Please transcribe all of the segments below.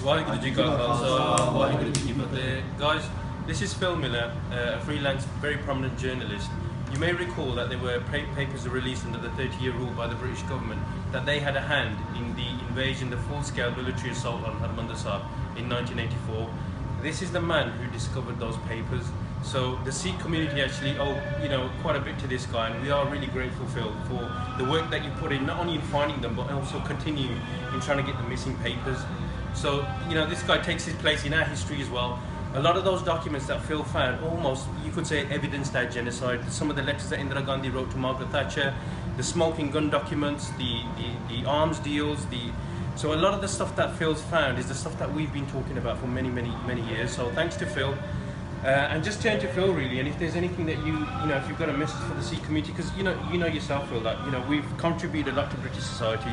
Waheguru Ji Ka Khalsa, Waheguru Ji Ki Fateh. Guys, this is Phil Miller, a freelance, very prominent journalist. You may recall that there were papers released under the 30-year rule by the British government that they had a hand in the invasion, the full-scale military assault on Harmandir Sahib in 1984. This is the man who discovered those papers. So the Sikh community actually owe, quite a bit to this guy, and we are really grateful, Phil, for the work that you put in, not only in finding them, but also continue in trying to get the missing papers. So, this guy takes his place in our history as well. A lot of those documents that Phil found, almost, you could say, evidenced our genocide. Some of the letters that Indira Gandhi wrote to Margaret Thatcher, the smoking gun documents, the arms deals, so a lot of the stuff that Phil's found is the stuff that we've been talking about for many years. So thanks to Phil. And just turn to Phil really, and if there's anything that if you've got a message for the Sikh community, because you know yourself, Phil, that we've contributed a lot to British society,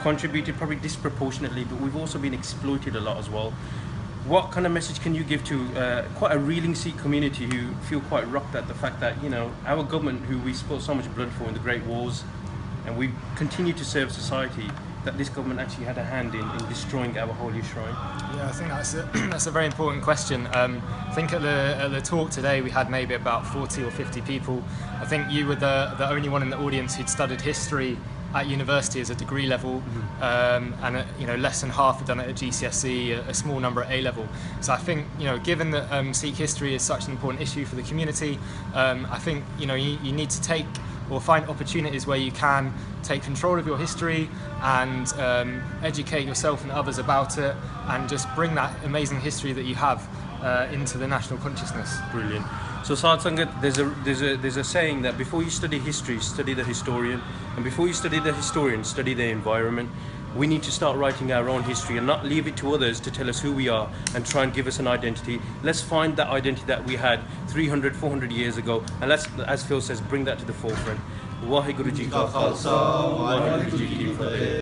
contributed probably disproportionately, but we've also been exploited a lot as well. What kind of message can you give to quite a reeling Sikh community who feel quite rocked at the fact that our government, who we spilled so much blood for in the Great Wars, and we continue to serve society, that this government actually had a hand in destroying our holy shrine? Yeah, I think that's a very important question. I think at the talk today we had maybe about 40 or 50 people. I think you were the only one in the audience who'd studied history at university as a degree level, and less than half had done it at GCSE, a small number at A level. So I think given that Sikh history is such an important issue for the community, I think you need to take or find opportunities where you can take control of your history and educate yourself and others about it, and just bring that amazing history that you have into the national consciousness. Brilliant. So Saad Sangat, there's a saying that before you study history, study the historian, and before you study the historian, study the environment. We need to start writing our own history and not leave it to others to tell us who we are and try and give us an identity. Let's find that identity that we had 300, 400 years ago, and let's, as Phil says, bring that to the forefront. Waheguru Ji Ka Khalsa, Waheguru Ji Ki Fateh.